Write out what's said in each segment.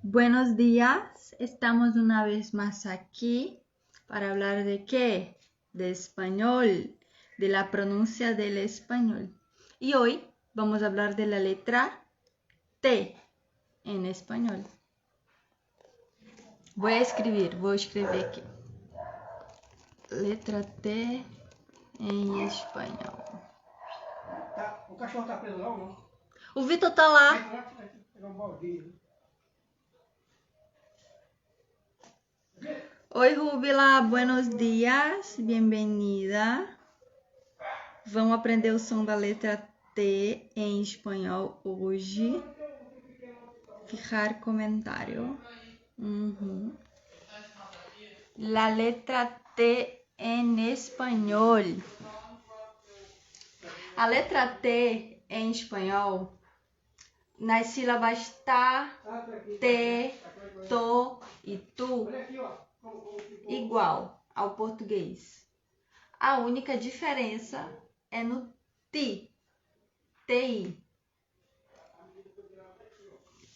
Buenos días, estamos una vez más aquí para hablar de qué? De español, de la pronuncia del español. Y hoy vamos a hablar de la letra T en español. Voy a escribir aquí. Letra T em espanhol. O cachorro tá preso lá ou não? O Vitor tá lá. Vai pegar um baldinho. Oi, Rúbila, buenos dias, bem-vinda. Vamos aprender o som da letra T em espanhol hoje. Fijar comentário. La letra T em espanhol. A letra T em espanhol, nas sílabas tá, te, to e tu, igual ao português. A única diferença é no ti, ti.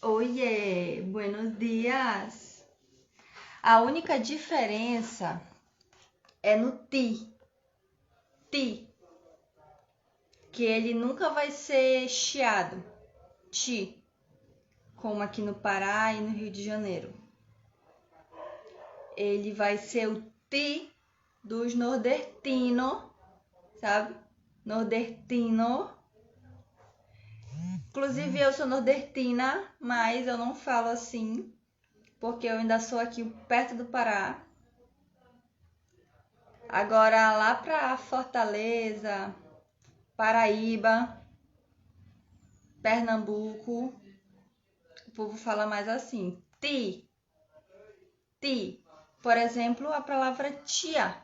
Oye, buenos dias. A única diferença é no ti, ti, que ele nunca vai ser chiado, ti, como aqui no Pará e no Rio de Janeiro. Ele vai ser o ti dos nordestinos, sabe? Nordestino. Inclusive eu sou nordestina, mas eu não falo assim, porque eu ainda sou aqui perto do Pará. Agora lá pra Fortaleza, Paraíba, Pernambuco, o povo fala mais assim, ti, ti. Por exemplo, a palavra tia,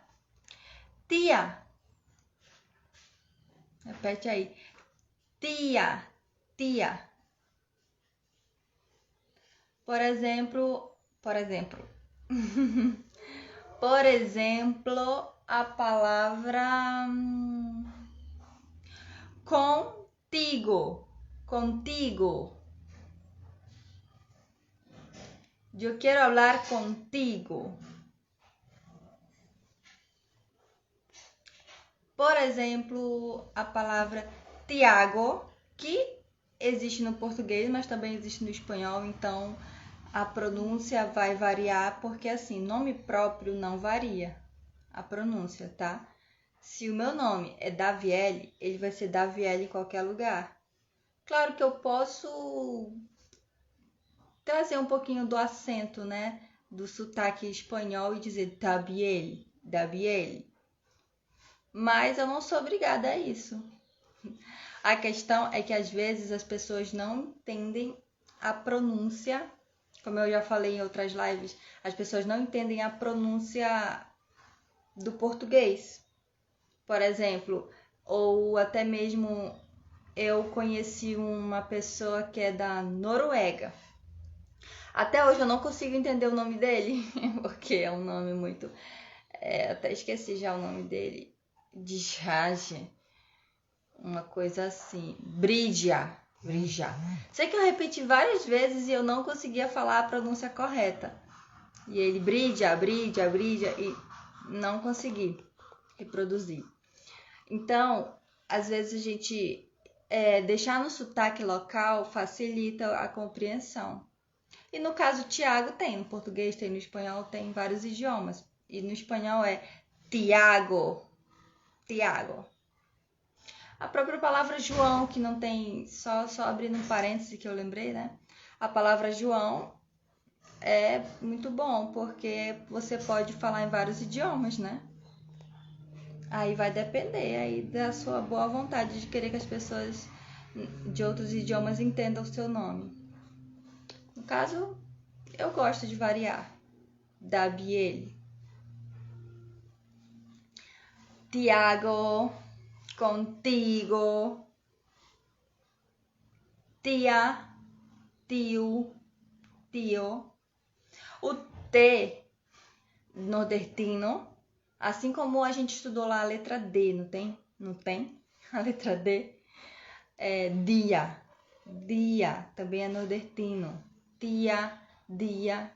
tia. Repete aí, tia, tia. Por exemplo, a palavra contigo, contigo. Eu quero falar contigo. Por exemplo, a palavra Tiago, que existe no português, mas também existe no espanhol, então a pronúncia vai variar, porque assim, nome próprio não varia a pronúncia, tá? Se o meu nome é Daviele, ele vai ser Daviele em qualquer lugar. Claro que eu posso trazer um pouquinho do acento, né? Do sotaque espanhol e dizer Daviele, Daviele. Mas eu não sou obrigada a isso. A questão é que às vezes as pessoas não entendem a pronúncia, como eu já falei em outras lives, as pessoas não entendem a pronúncia do português. Por exemplo, ou até mesmo eu conheci uma pessoa que é da Noruega. Até hoje eu não consigo entender o nome dele, porque é um nome muito... até esqueci já o nome dele. Dijage, uma coisa assim. Brija. Sei que eu repeti várias vezes e eu não conseguia falar a pronúncia correta. E ele brija, e não consegui reproduzir. Então, às vezes a gente deixar no sotaque local facilita a compreensão. E no caso, Tiago tem, no português tem, no espanhol tem vários idiomas. E no espanhol é Tiago. Tiago. A própria palavra João, que não tem, só abrindo um parêntese que eu lembrei, né? A palavra João é muito bom, porque você pode falar em vários idiomas, né? Aí vai depender aí da sua boa vontade de querer que as pessoas de outros idiomas entendam o seu nome. No caso, eu gosto de variar. Daviele. Tiago. Contigo. Tia. Tio. Tio. O T nordestino, assim como a gente estudou lá a letra D, não tem? Não tem? A letra D é dia. Dia também é nordestino. Tia, dia.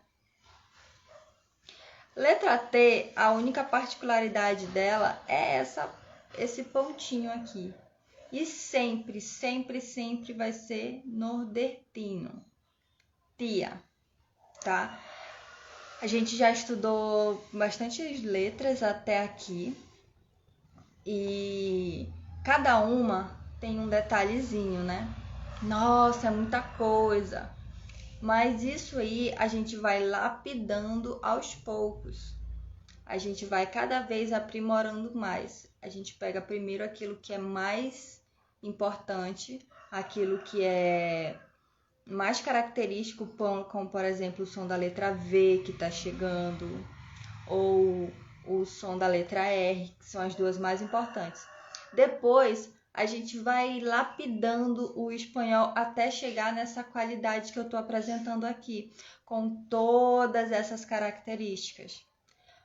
Letra T, a única particularidade dela é esse pontinho aqui. E sempre, sempre, sempre vai ser nordestino. Tia, tá? A gente já estudou bastante letras até aqui. E cada uma tem um detalhezinho, né? Nossa, é muita coisa. Mas isso aí a gente vai lapidando aos poucos. A gente vai cada vez aprimorando mais. A gente pega primeiro aquilo que é mais importante, aquilo que é mais característico, como por exemplo o som da letra V que está chegando, ou o som da letra R, que são as duas mais importantes. Depois a gente vai lapidando o espanhol até chegar nessa qualidade que eu estou apresentando aqui, com todas essas características.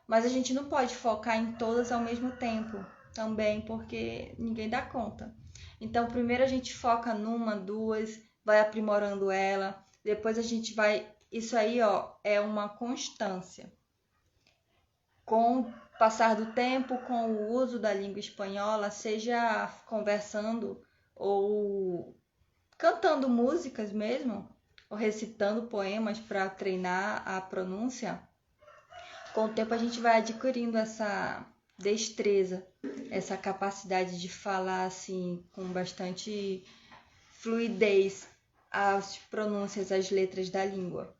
Mas a gente não pode focar em todas ao mesmo tempo também, porque ninguém dá conta. Então, primeiro a gente foca numa, duas, vai aprimorando ela, depois a gente vai... Isso aí, ó, é uma constância. Com o passar do tempo, com o uso da língua espanhola, seja conversando ou cantando músicas mesmo, ou recitando poemas para treinar a pronúncia, com o tempo a gente vai adquirindo essa destreza, essa capacidade de falar assim com bastante fluidez as pronúncias, as letras da língua.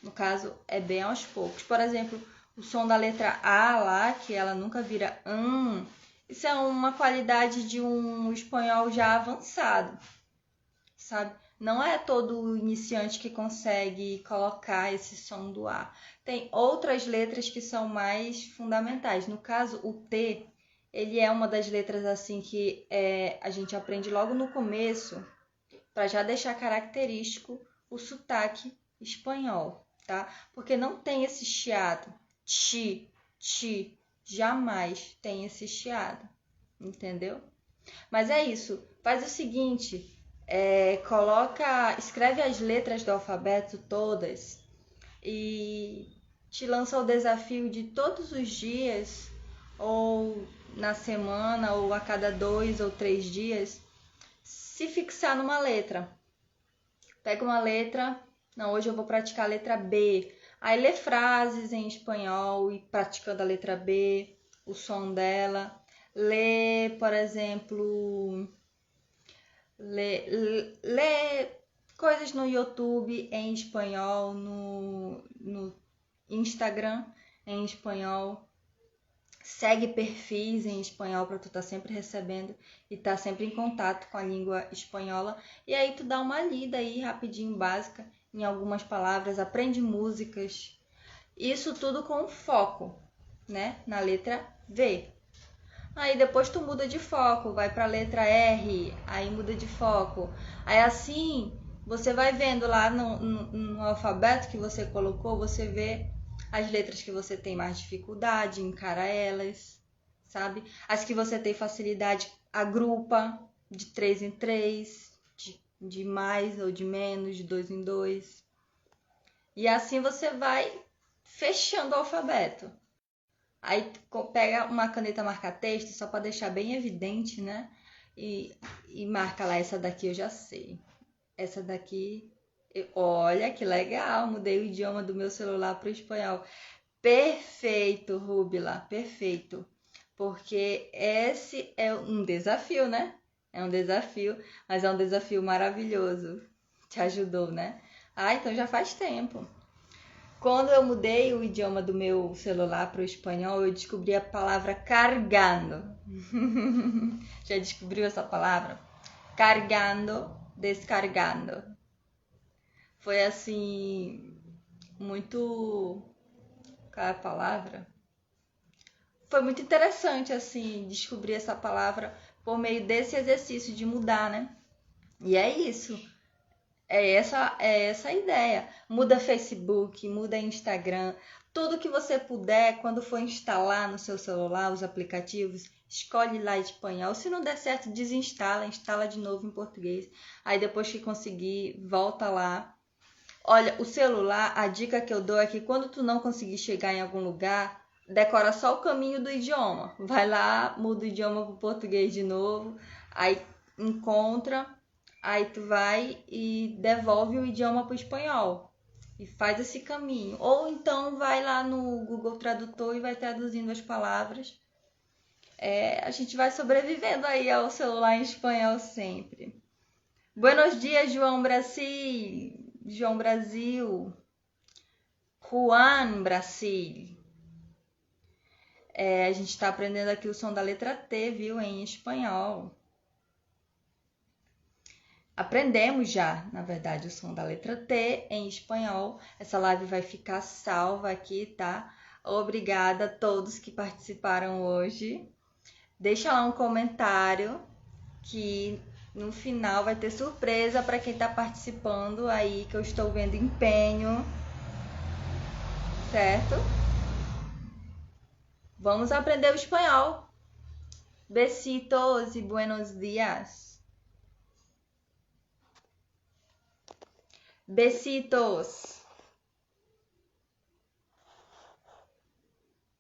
No caso, é bem aos poucos. Por exemplo, o som da letra A lá, que ela nunca vira isso é uma qualidade de um espanhol já avançado, sabe? Não é todo iniciante que consegue colocar esse som do A. Tem outras letras que são mais fundamentais. No caso, o T, ele é uma das letras assim que a gente aprende logo no começo, para já deixar característico o sotaque espanhol, tá? Porque não tem esse chiado. Ti, jamais tem esse chiado, entendeu? Mas é isso, faz o seguinte, escreve as letras do alfabeto todas e te lança o desafio de todos os dias, ou na semana, ou a cada 2 ou 3 dias, se fixar numa letra. Pega uma letra, não, hoje eu vou praticar a letra B. Aí lê frases em espanhol e praticando a letra B, o som dela. Lê, por exemplo, lê coisas no YouTube em espanhol, no Instagram em espanhol. Segue perfis em espanhol para tu estar sempre recebendo e estar sempre em contato com a língua espanhola. E aí tu dá uma lida aí rapidinho, básica, em algumas palavras, aprende músicas. Isso tudo com foco, né? Na letra V. Aí depois tu muda de foco, vai para a letra R, aí muda de foco. Aí assim, você vai vendo lá no alfabeto que você colocou, você vê as letras que você tem mais dificuldade, encara elas, sabe? As que você tem facilidade, agrupa de 3 em 3, de mais ou de menos, de 2 em 2. E assim você vai fechando o alfabeto. Aí pega uma caneta marca-texto, só para deixar bem evidente, né? E marca lá, essa daqui eu já sei. Essa daqui, olha que legal, mudei o idioma do meu celular para o espanhol. Perfeito, Rúbila, perfeito. Porque esse é um desafio, né? É um desafio, mas é um desafio maravilhoso. Te ajudou, né? Ah, então já faz tempo. Quando eu mudei o idioma do meu celular para o espanhol, eu descobri a palavra cargando. Já descobriu essa palavra? Cargando, descargando. Foi assim, muito... Qual é a palavra? Foi muito interessante, assim, descobrir essa palavra por meio desse exercício de mudar, né? E é isso. É essa a ideia. Muda Facebook, muda Instagram, tudo que você puder, quando for instalar no seu celular os aplicativos, escolhe lá espanhol. Se não der certo, desinstala, instala de novo em português. Aí depois que conseguir, volta lá. Olha, o celular, a dica que eu dou é que quando tu não conseguir chegar em algum lugar, decora só o caminho do idioma. Vai lá, muda o idioma pro português de novo, aí encontra, aí tu vai e devolve o idioma pro espanhol. E faz esse caminho. Ou então vai lá no Google Tradutor e vai traduzindo as palavras. A gente vai sobrevivendo aí ao celular em espanhol sempre. Buenos dias, João Brasil. João Brasil. Juan Brasil. A gente está aprendendo aqui o som da letra T, viu? Em espanhol. Aprendemos já, na verdade, o som da letra T em espanhol. Essa live vai ficar salva aqui, tá? Obrigada a todos que participaram hoje. Deixa lá um comentário que no final vai ter surpresa para quem está participando aí, que eu estou vendo empenho. Certo? Vamos aprender o espanhol. Besitos e buenos días. Besitos.